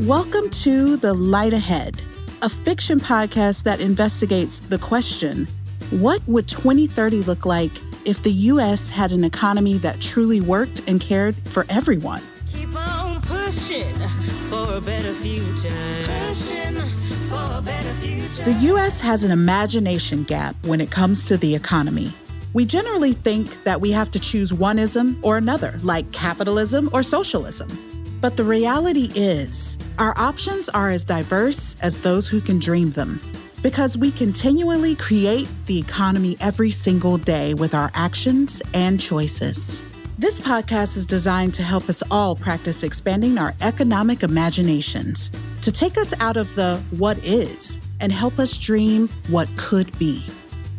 Welcome to The Light Ahead, a fiction podcast that investigates the question, what would 2030 look like if the U.S. had an economy that truly worked and cared for everyone? Keep on pushing for a better future. Pushing for a better future. The U.S. has an imagination gap when it comes to the economy. We generally think that we have to choose one ism or another, like capitalism or socialism. But the reality is, our options are as diverse as those who can dream them, because we continually create the economy every single day with our actions and choices. This podcast is designed to help us all practice expanding our economic imaginations, to take us out of the what is and help us dream what could be.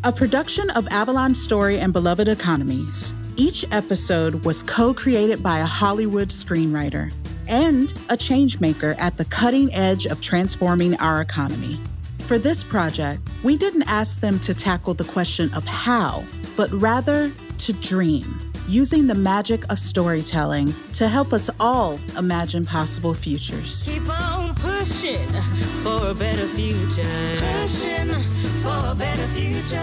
A production of Avalon Story and Beloved Economies, each episode was co-created by a Hollywood screenwriter and a changemaker at the cutting edge of transforming our economy. For this project, we didn't ask them to tackle the question of how, but rather to dream, using the magic of storytelling to help us all imagine possible futures. Keep on pushing for a better future. Pushing for a better future.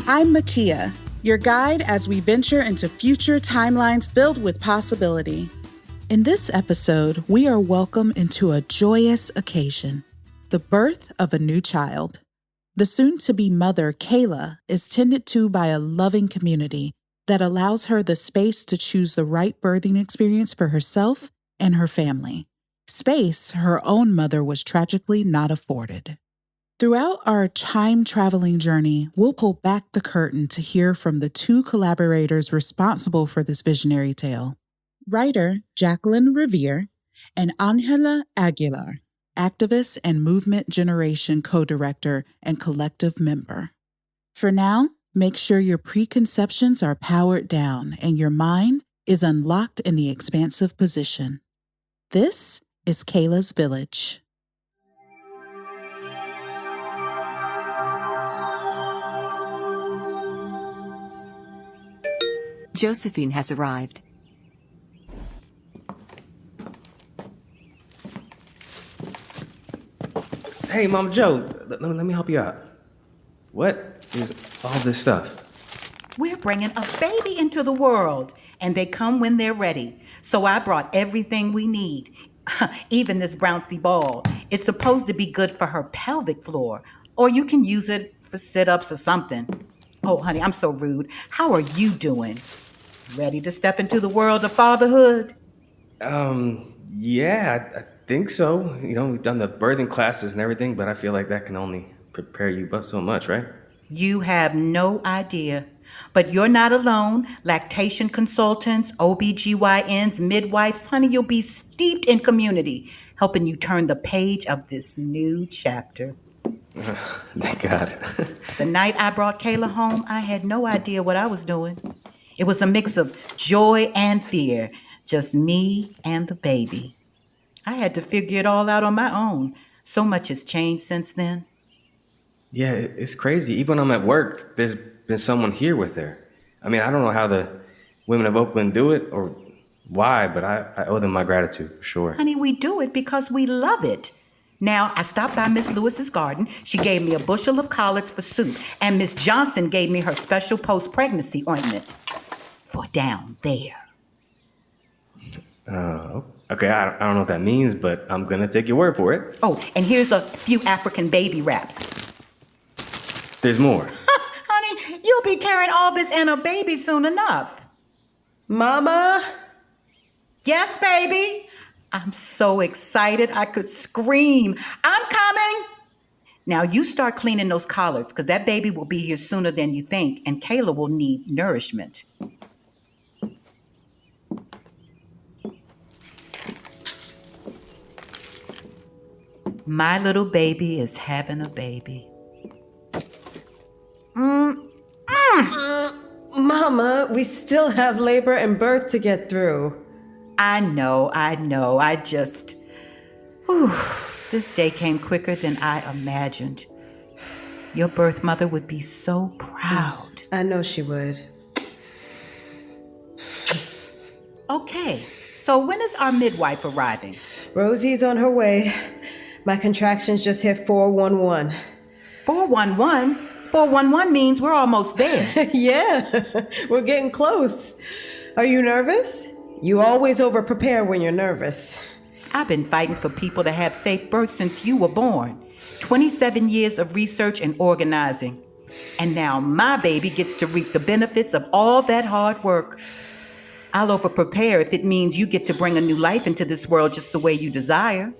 I'm Makia, your guide as we venture into future timelines filled with possibility. In this episode, we are welcomed into a joyous occasion, the birth of a new child. The soon-to-be mother, Kayla, is tended to by a loving community that allows her the space to choose the right birthing experience for herself and her family. Space her own mother was tragically not afforded. Throughout our time-traveling journey, we'll pull back the curtain to hear from the two collaborators responsible for this visionary tale. Writer Jacqueline Revere and Angela Aguilar, activist and Movement Generation co-director and collective member. For now, make sure your preconceptions are powered down and your mind is unlocked in the expansive position. This is Kayla's Village. Josephine has arrived. Hey, Mama Joe, let me help you out. What is all this stuff? We're bringing a baby into the world, and they come when they're ready. So I brought everything we need, even this bouncy ball. It's supposed to be good for her pelvic floor, or you can use it for sit-ups or something. Oh, honey, I'm so rude. How are you doing? Ready to step into the world of fatherhood? Yeah, I think so. You know, we've done the birthing classes and everything, but I feel like that can only prepare you but so much, right? You have no idea. But you're not alone. Lactation consultants, OBGYNs, midwives, honey, you'll be steeped in community, helping you turn the page of this new chapter. Thank God. The night I brought Kayla home, I had no idea what I was doing. It was a mix of joy and fear, just me and the baby. I had to figure it all out on my own. So much has changed since then. Yeah, it's crazy. Even when I'm at work, there's been someone here with her. I mean, I don't know how the women of Oakland do it or why, but I owe them my gratitude for sure. Honey, we do it because we love it. Now, I stopped by Miss Lewis's garden. She gave me a bushel of collards for soup, and Miss Johnson gave me her special post-pregnancy ointment for down there. Okay, I don't know what that means, but I'm gonna take your word for it. Oh, and here's a few African baby wraps. There's more. Honey, you'll be carrying all this and a baby soon enough. Mama? Yes, baby. I'm so excited I could scream. I'm coming. Now you start cleaning those collards because that baby will be here sooner than you think, and Kayla will need nourishment. My little baby is having a baby. Mama, we still have labor and birth to get through. I know. This day came quicker than I imagined. Your birth mother would be so proud. I know she would. Okay, so when is our midwife arriving? Rosie's on her way. My contractions just hit 411. 411? 411 means we're almost there. Yeah, we're getting close. Are you nervous? You always over-prepare when you're nervous. I've been fighting for people to have safe births since you were born. 27 years of research and organizing. And now my baby gets to reap the benefits of all that hard work. I'll over-prepare if it means you get to bring a new life into this world just the way you desire.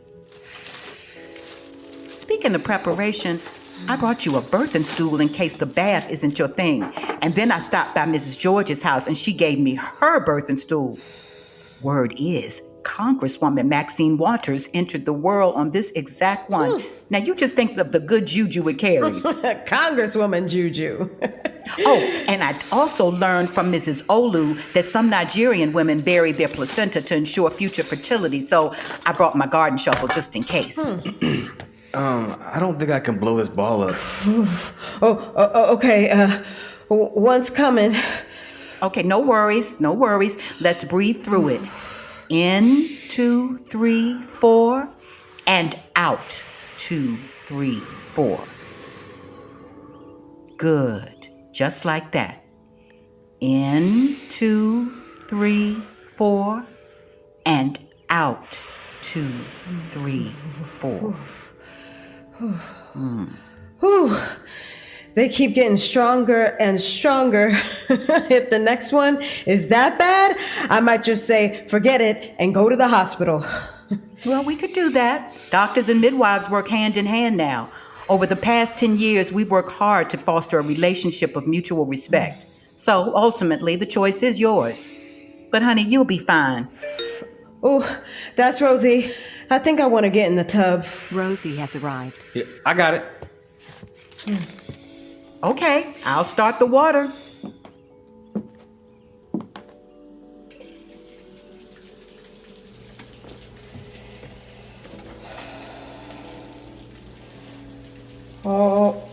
Speaking of preparation, I brought you a birthing stool in case the bath isn't your thing. And then I stopped by Mrs. George's house and she gave me her birthing stool. Word is, Congresswoman Maxine Waters entered the world on this exact one. Now you just think of the good juju it carries. Congresswoman Juju. Oh, and I also learned from Mrs. Olu that some Nigerian women bury their placenta to ensure future fertility, so I brought my garden shovel just in case. I don't think I can blow this ball up. Okay. One's coming. Okay, no worries. Let's breathe through it. In, 2, 3, 4, and out, 2, 3, 4. Good, just like that. In, 2, 3, 4, and out, 2, 3, 4. Whew. They keep getting stronger and stronger. If the next one is that bad, I might just say, forget it, and go to the hospital. Well, we could do that. Doctors and midwives work hand in hand now. Over the past 10 years, we've worked hard to foster a relationship of mutual respect. So ultimately, the choice is yours. But honey, you'll be fine. Oh, that's Rosie. I think I want to get in the tub. Rosie has arrived. Yeah, I got it. Okay, I'll start the water. Oh.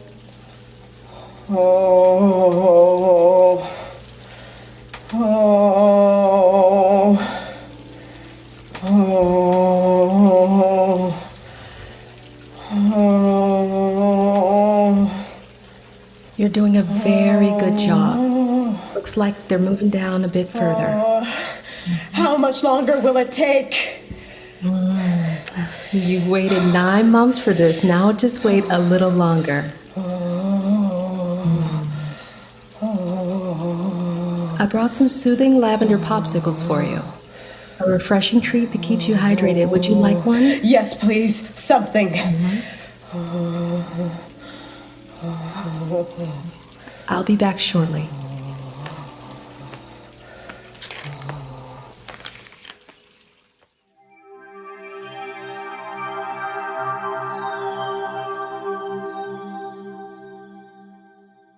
Oh. Oh. Oh. Oh. You're doing a very good job. Looks like they're moving down a bit further. How much longer will it take? You've waited 9 months for this. Now just wait a little longer. I brought some soothing lavender popsicles for you. A refreshing treat that keeps you hydrated. Would you like one? Yes, please. Something. I'll be back shortly.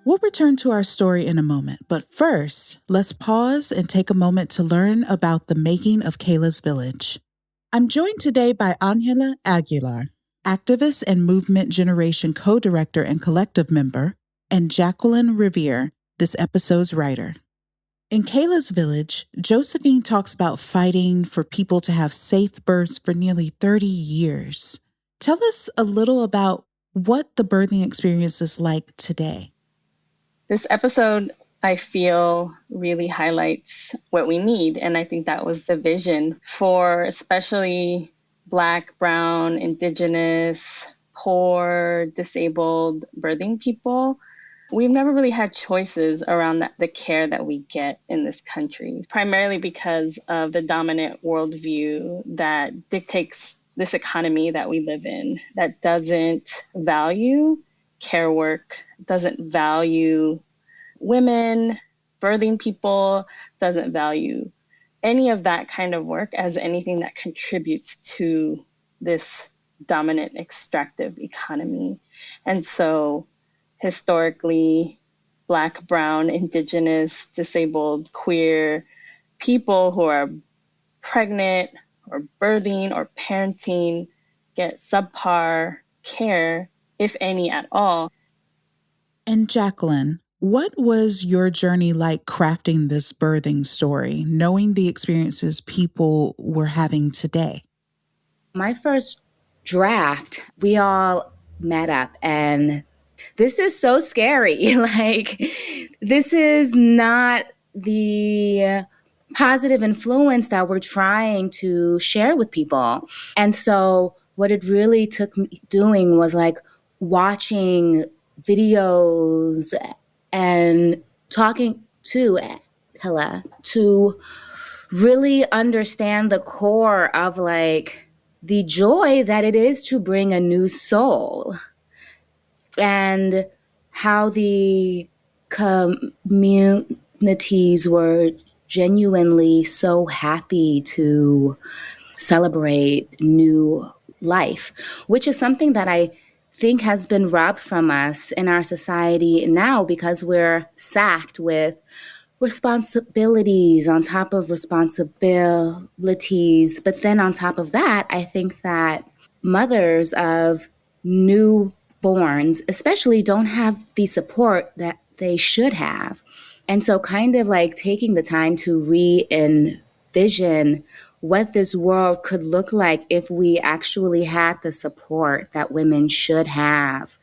We'll return to our story in a moment, but first, let's pause and take a moment to learn about the making of Kayla's Village. I'm joined today by Angela Aguilar, activist and Movement Generation co-director and collective member, and Jacqueline Revere, this episode's writer. In Kayla's Village, Josephine talks about fighting for people to have safe births for nearly 30 years. Tell us a little about what the birthing experience is like today. This episode, I feel, really highlights what we need. And I think that was the vision for especially Black, Brown, Indigenous, poor, disabled birthing people. We've never really had choices around the care that we get in this country, primarily because of the dominant worldview that dictates this economy that we live in, that doesn't value care work, doesn't value women, birthing people, doesn't value any of that kind of work as anything that contributes to this dominant extractive economy. And so historically, Black, Brown, Indigenous, disabled, queer people who are pregnant or birthing or parenting get subpar care, if any at all. And Jacqueline, what was your journey like crafting this birthing story, knowing the experiences people were having today? My first draft, we all met up, and this is so scary. Like, this is not the positive influence that we're trying to share with people. And so what it really took me doing was like watching videos and talking to Hilla to really understand the core of like the joy that it is to bring a new soul, and how the communities were genuinely so happy to celebrate new life, which is something that I think has been robbed from us in our society now because we're sacked with responsibilities on top of responsibilities. But then on top of that, I think that mothers of newborns especially don't have the support that they should have. And so kind of like taking the time to re-envision what this world could look like if we actually had the support that women should have.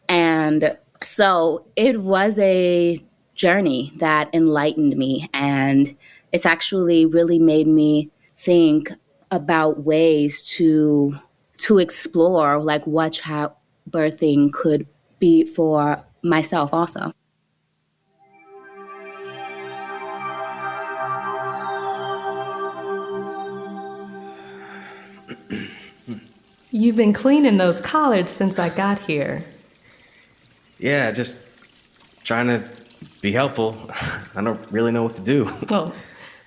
And so it was a journey that enlightened me, and it's actually really made me think about ways to explore like what childbirthing could be for myself also. You've been cleaning those collards since I got here. Yeah, just trying to be helpful. I don't really know what to do. Well,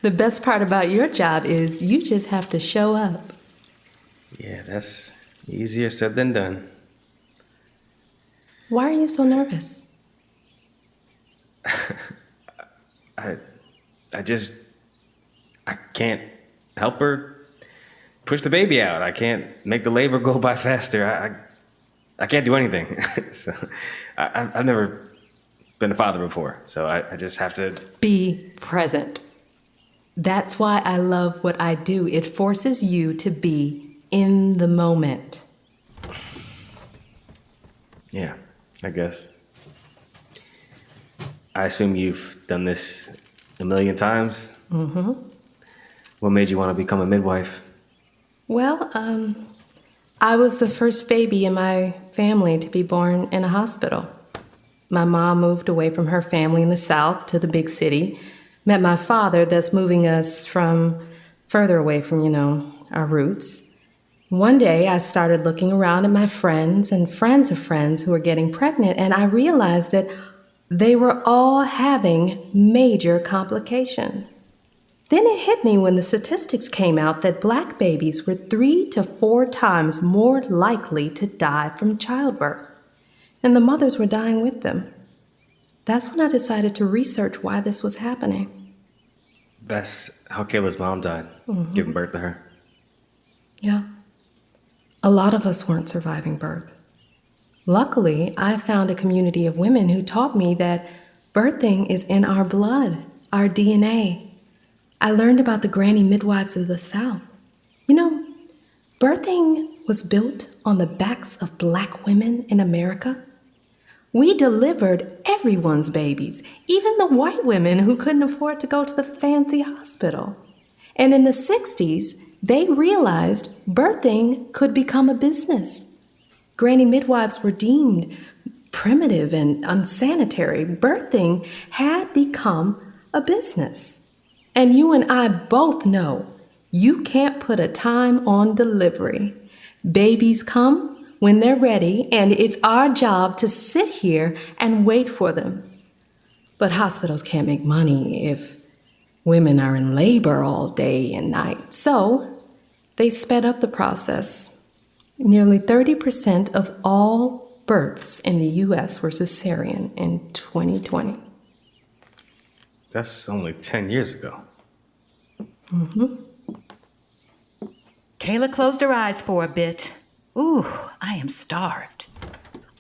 the best part about your job is you just have to show up. Yeah, that's easier said than done. Why are you so nervous? I can't help her push the baby out. I can't make the labor go by faster. I can't do anything. So I've never been a father before, so I just have to be present. That's why I love what I do. It forces you to be in the moment. Yeah, I guess. I assume you've done this a million times. Mm-hmm. What made you want to become a midwife? Well, I was the first baby in my family to be born in a hospital. My mom moved away from her family in the South to the big city, met my father, thus moving us from further away from, our roots. One day I started looking around at my friends and friends of friends who were getting pregnant, and I realized that they were all having major complications. Then it hit me when the statistics came out that Black babies were 3 to 4 times more likely to die from childbirth, and the mothers were dying with them. That's when I decided to research why this was happening. That's how Kayla's mom died, giving birth to her. Yeah. A lot of us weren't surviving birth. Luckily, I found a community of women who taught me that birthing is in our blood, our DNA. I learned about the granny midwives of the South. Birthing was built on the backs of Black women in America. We delivered everyone's babies, even the white women who couldn't afford to go to the fancy hospital. And in the 60s, they realized birthing could become a business. Granny midwives were deemed primitive and unsanitary. Birthing had become a business. And you and I both know you can't put a time on delivery. Babies come when they're ready, and it's our job to sit here and wait for them. But hospitals can't make money if women are in labor all day and night. So they sped up the process. Nearly 30% of all births in the U.S. were cesarean in 2020. That's only 10 years ago. Mm-hmm. Kayla closed her eyes for a bit. Ooh, I am starved.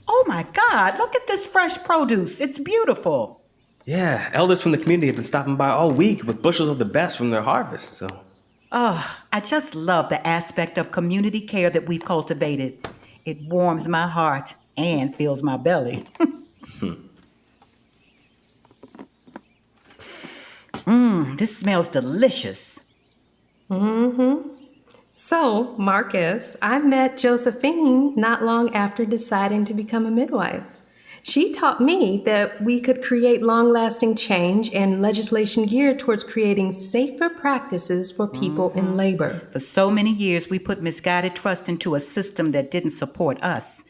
Oh my God, look at this fresh produce. It's beautiful. Yeah, elders from the community have been stopping by all week with bushels of the best from their harvest, so. Oh, I just love the aspect of community care that we've cultivated. It warms my heart and fills my belly. This smells delicious. So, Marcus, I met Josephine not long after deciding to become a midwife. She taught me that we could create long lasting change and legislation geared towards creating safer practices for people in labor. For so many years, we put misguided trust into a system that didn't support us.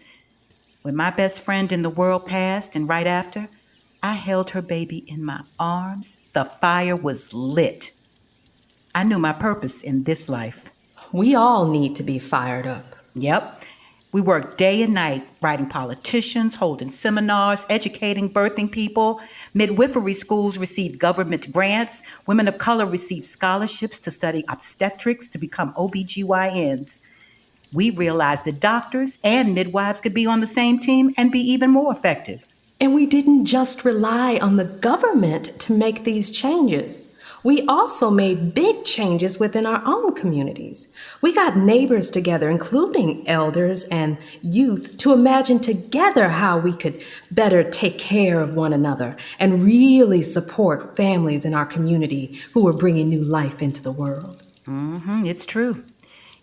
When my best friend in the world passed, and right after, I held her baby in my arms. The fire was lit. I knew my purpose in this life. We all need to be fired up. Yep. We worked day and night writing politicians, holding seminars, educating birthing people. Midwifery schools received government grants. Women of color received scholarships to study obstetrics to become OBGYNs. We realized that doctors and midwives could be on the same team and be even more effective. And we didn't just rely on the government to make these changes. We also made big changes within our own communities. We got neighbors together, including elders and youth, to imagine together how we could better take care of one another and really support families in our community who were bringing new life into the world. It's true.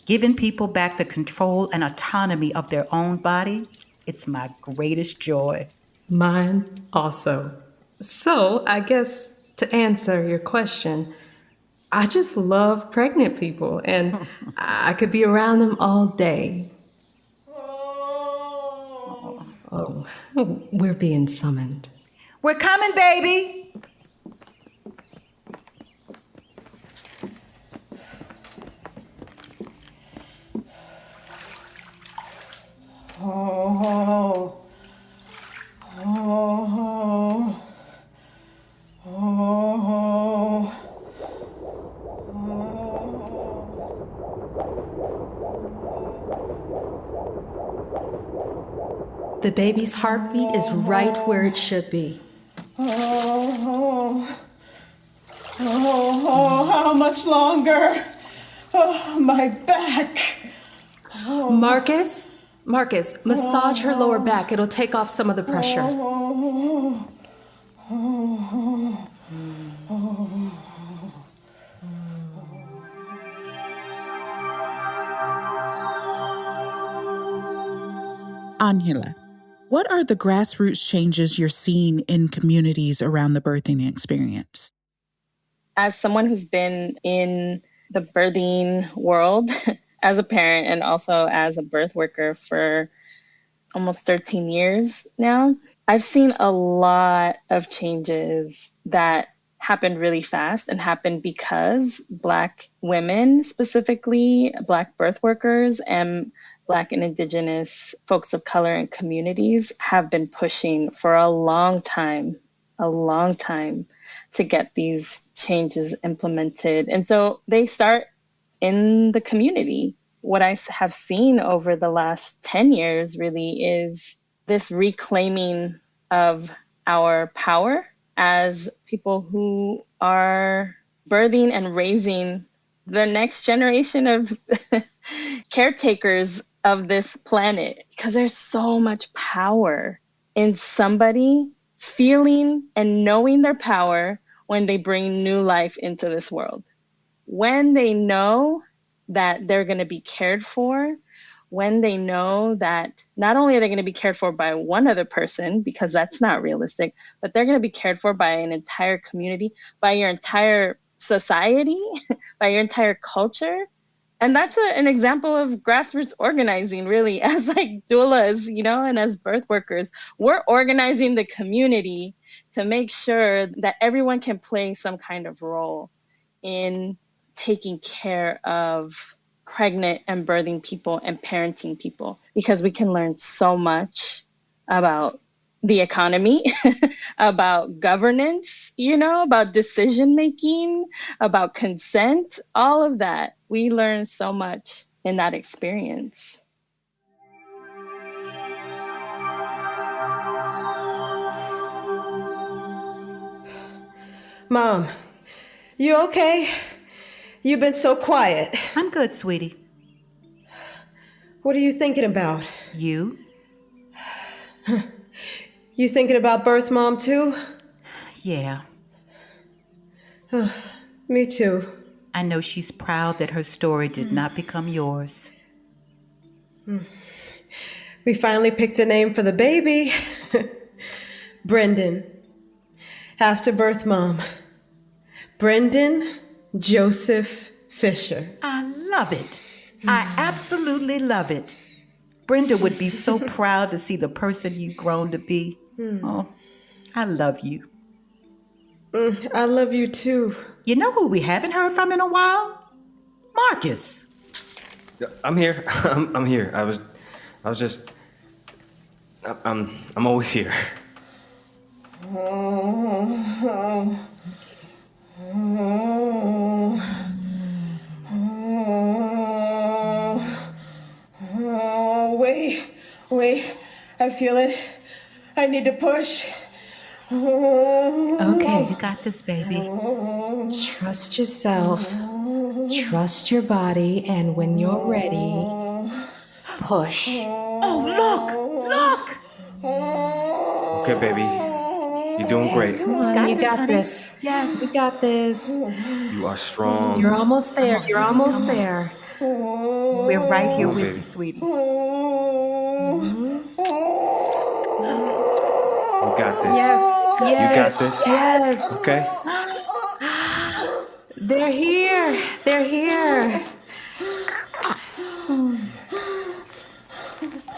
Giving people back the control and autonomy of their own body, it's my greatest joy. Mine also. So, I guess to answer your question, I just love pregnant people and I could be around them all day. Oh, we're being summoned. We're coming, baby. Oh, oh, oh, The baby's heartbeat is right where it should be. oh, how much longer? Oh, my back. Marcus, massage her lower back. It'll take off some of the pressure. Angela, what are the grassroots changes you're seeing in communities around the birthing experience? As someone who's been in the birthing world as a parent and also as a birth worker for almost 13 years now, I've seen a lot of changes that happened really fast and happened because Black women, specifically Black birth workers and Black and Indigenous folks of color and communities have been pushing for a long time to get these changes implemented. And so they start in the community. What I have seen over the last 10 years really is this reclaiming of our power as people who are birthing and raising the next generation of caretakers of this planet, because there's so much power in somebody feeling and knowing their power when they bring new life into this world. When they know that they're going to be cared for, when they know that not only are they going to be cared for by one other person, because that's not realistic, but they're going to be cared for by an entire community, by your entire society, by your entire culture. And that's an example of grassroots organizing, really, as like doulas, and as birth workers. We're organizing the community to make sure that everyone can play some kind of role in taking care of pregnant and birthing people and parenting people, because we can learn so much about the economy, about governance, about decision making, about consent, all of that. We learn so much in that experience. Mom, you okay? You've been so quiet. I'm good, sweetie. What are you thinking about? You? You thinking about birth, Mom, too? Yeah. Me too. I know she's proud that her story did not become yours. We finally picked a name for the baby. Brendan. After birth, Mom. Brendan Joseph Fisher. I love it. I absolutely love it. Brenda would be so proud to see the person you've grown to be. Oh, I love you. I love you too. You know who we haven't heard from in a while? Marcus. I'm here. I'm here. I was just. I'm always here. Wait. I feel it. I need to push. Okay, You got this, baby. trust yourself, trust your body, and when you're ready, push. Oh, look! Okay, baby. You're doing great. Come on, Got you this, got honey. this. Yes. You got this. You are strong. You're almost there. You're almost there. We're right here Come on, with baby. you, sweetie. You got this. Yes. You got this. Yes. Okay. They're here. They're here.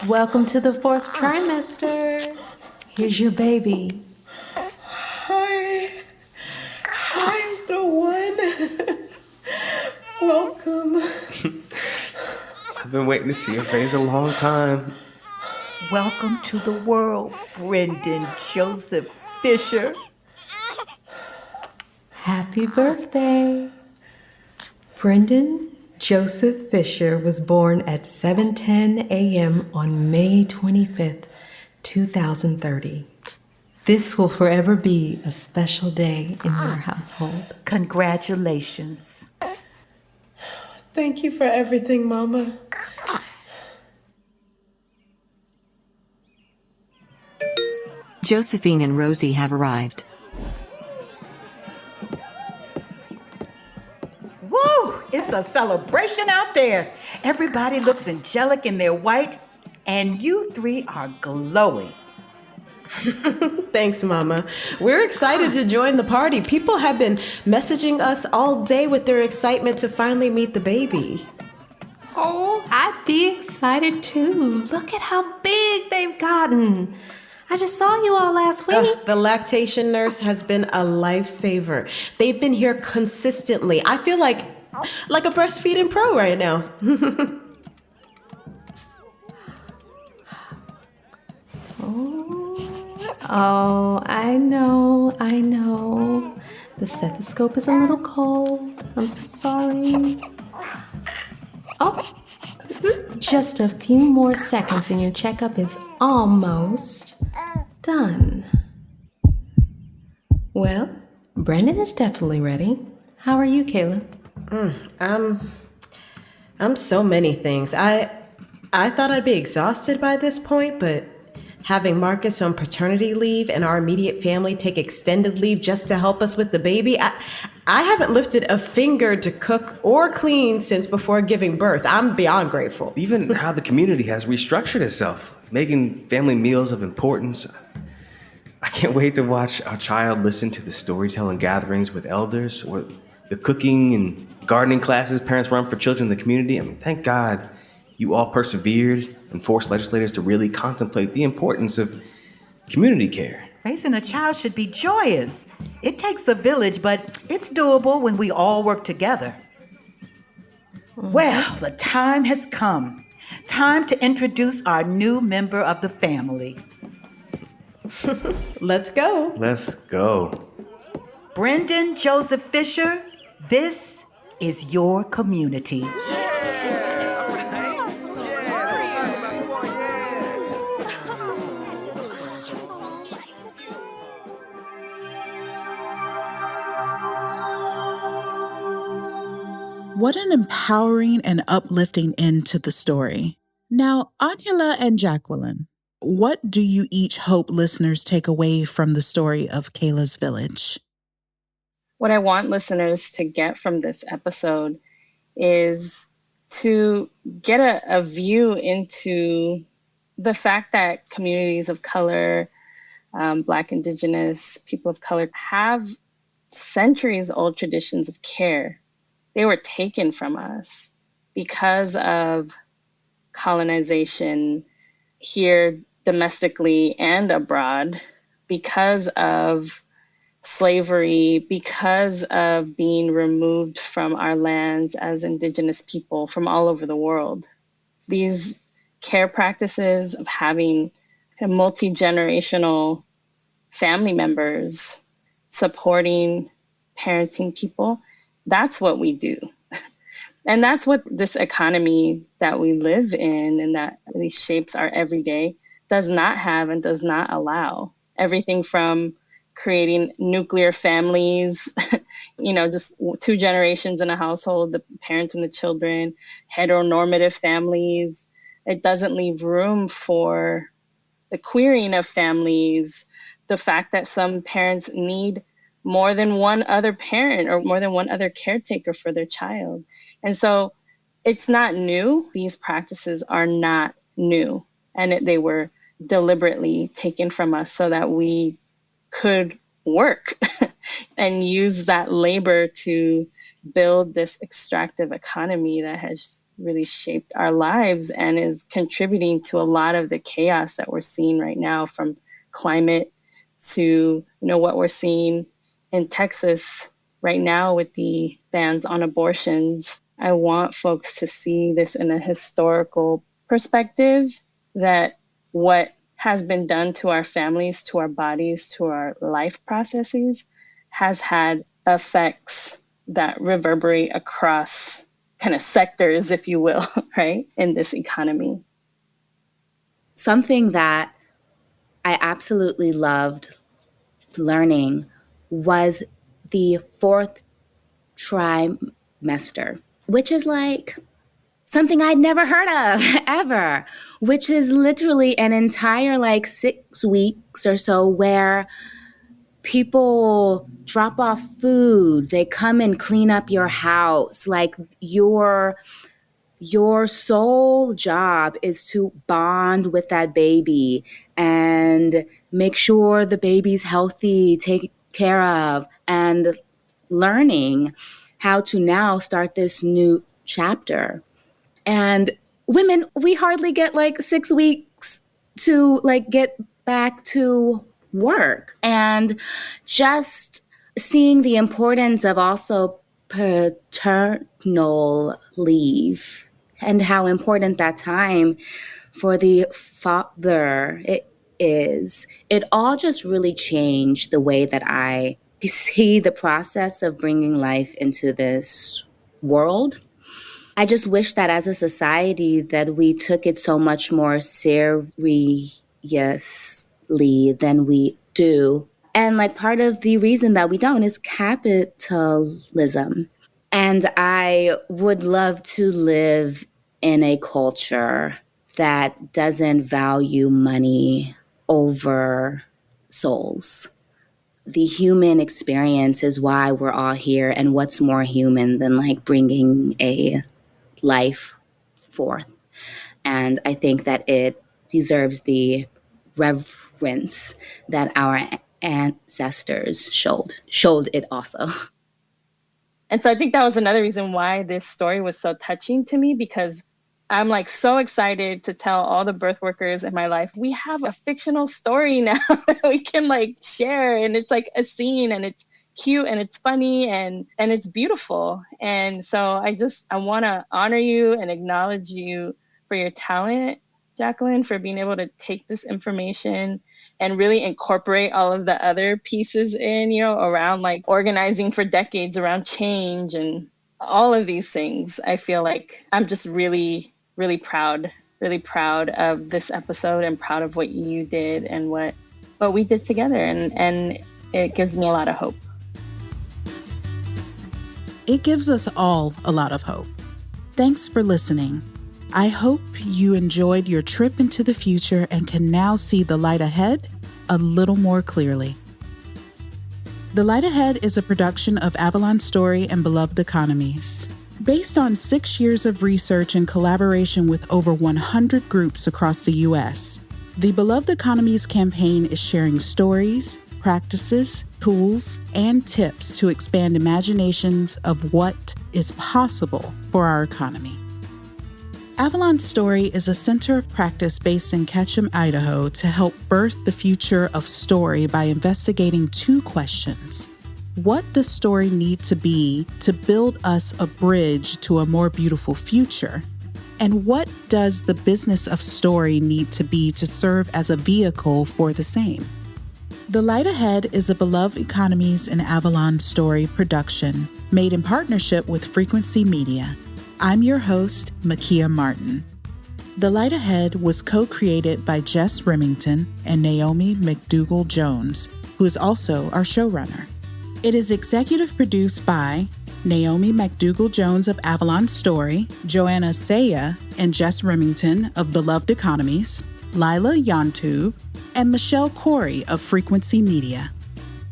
Welcome to the 4th trimester. Here's your baby. I'm the one. Welcome. I've been waiting to see your face a long time. Welcome to the world, Brendan Joseph Fisher. Happy birthday. Brendan Joseph Fisher was born at 7:10 a.m. on May 25th, 2030. This will forever be a special day in your household. Congratulations. Thank you for everything, Mama. Josephine and Rosie have arrived. Woo! It's a celebration out there. Everybody looks angelic in their white, and you three are glowing. Thanks, Mama. We're excited to join the party. People have been messaging us all day with their excitement to finally meet the baby. Oh, I'd be excited too. Look at how big they've gotten. I just saw you all last week. The lactation nurse has been a lifesaver. They've been here consistently. I feel like a breastfeeding pro right now. Oh, I know. The stethoscope is a little cold. I'm so sorry. Oh, just a few more seconds and your checkup is almost done. Well, Brendan is definitely ready. How are you, Kayla? I'm so many things. I thought I'd be exhausted by this point, but having Marcus on paternity leave and our immediate family take extended leave just to help us with the baby, I haven't lifted a finger to cook or clean since before giving birth. I'm beyond grateful. Even how the community has restructured itself, making family meals of importance. I can't wait to watch our child listen to the storytelling gatherings with elders or the cooking and gardening classes parents run for children in the community. I mean, thank God you all persevered and forced legislators to really contemplate the importance of community care. Raising a child should be joyous. It takes a village, but it's doable when we all work together. Well, the time has come. Time to introduce our new member of the family. Let's go. Let's go. Brendan Joseph Fisher, this is your community. What an empowering and uplifting end to the story. Now, Angela and Jacqueline, what do you each hope listeners take away from the story of Kayla's Village? What I want listeners to get from this episode is to get a view into the fact that communities of color, Black, Indigenous, people of color, have centuries-old traditions of care. They were taken from us because of colonization here domestically and abroad, because of slavery, because of being removed from our lands as Indigenous people from all over the world. These care practices of having multi-generational family members supporting, parenting people, that's what we do. And that's what this economy that we live in and that really shapes our everyday does not have and does not allow. Everything from creating nuclear families, just 2 generations in a household, the parents and the children, heteronormative families. It doesn't leave room for the queering of families, the fact that some parents need more than one other parent or more than one other caretaker for their child. And so it's not new. These practices are not new. And they were deliberately taken from us so that we could work and use that labor to build this extractive economy that has really shaped our lives and is contributing to a lot of the chaos that we're seeing right now, from climate to what we're seeing in Texas right now with the bans on abortions. I want folks to see this in a historical perspective, that what has been done to our families, to our bodies, to our life processes has had effects that reverberate across kind of sectors, if you will, right, in this economy. Something that I absolutely loved learning was the 4th trimester, which is like something I'd never heard of ever, which is literally an entire 6 weeks or so where people drop off food, they come and clean up your house. Like your sole job is to bond with that baby and make sure the baby's healthy, take care of, and learning how to now start this new chapter. And women, we hardly get 6 weeks to get back to work. And just seeing the importance of also paternal leave and how important that time for the father it is. It all just really changed the way that I see the process of bringing life into this world. I just wish that as a society that we took it so much more seriously than we do. And part of the reason that we don't is capitalism. And I would love to live in a culture that doesn't value money over souls. The human experience is why we're all here, and what's more human than bringing a life forth. And I think that it deserves the reverence that our ancestors showed it also. And so I think that was another reason why this story was so touching to me, because I'm so excited to tell all the birth workers in my life, we have a fictional story now that we can share. And it's a scene, and it's cute, and it's funny, and it's beautiful. And so I want to honor you and acknowledge you for your talent, Jacqueline, for being able to take this information and really incorporate all of the other pieces in, around organizing for decades around change and all of these things. I feel like I'm just really, really proud of this episode, and proud of what you did and what we did together. And it gives me a lot of hope. It gives us all a lot of hope. Thanks for listening. I hope you enjoyed your trip into the future and can now see the light ahead a little more clearly. The Light Ahead is a production of Avalon Story and Beloved Economies. Based on 6 years of research in collaboration with over 100 groups across the U.S., the Beloved Economies campaign is sharing stories, practices, tools, and tips to expand imaginations of what is possible for our economy. Avalon Story is a center of practice based in Ketchum, Idaho, to help birth the future of story by investigating 2 questions. What does story need to be to build us a bridge to a more beautiful future? And what does the business of story need to be to serve as a vehicle for the same? The Light Ahead is a Beloved Economies and Avalon Story production made in partnership with Frequency Media. I'm your host, Makia Martin. The Light Ahead was co-created by Jess Remington and Naomi McDougall-Jones, who is also our showrunner. It is executive produced by Naomi McDougall-Jones of Avalon Story, Joanna Saya and Jess Remington of Beloved Economies, Lila Yantub, and Michelle Corey of Frequency Media.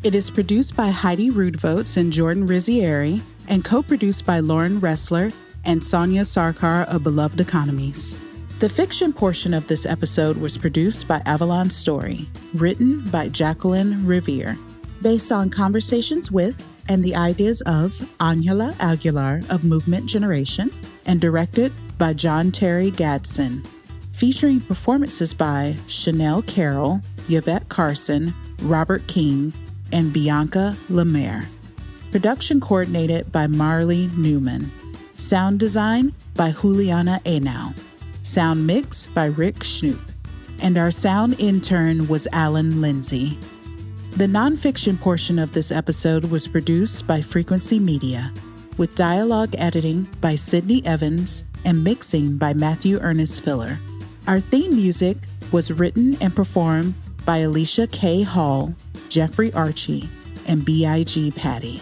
It is produced by Heidi Rudvotes and Jordan Rizzieri and co-produced by Lauren Ressler and Sonia Sarkar of Beloved Economies. The fiction portion of this episode was produced by Avalon Story, written by Jacqueline Revere, based on conversations with and the ideas of Angela Aguilar of Movement Generation, and directed by John Terry Gadsden, featuring performances by Chanel Carroll, Yvette Carson, Robert King, and Bianca Lemaire. Production coordinated by Marley Newman. Sound design by Juliana Enau. Sound mix by Rick Schnoop. And our sound intern was Alan Lindsay. The nonfiction portion of this episode was produced by Frequency Media, with dialogue editing by Sydney Evans and mixing by Matthew Ernest Filler. Our theme music was written and performed by Alicia K. Hall, Jeffrey Archie, and B.I.G. Patty.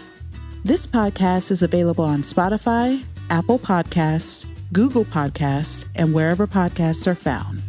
This podcast is available on Spotify, Apple Podcasts, Google Podcasts, and wherever podcasts are found.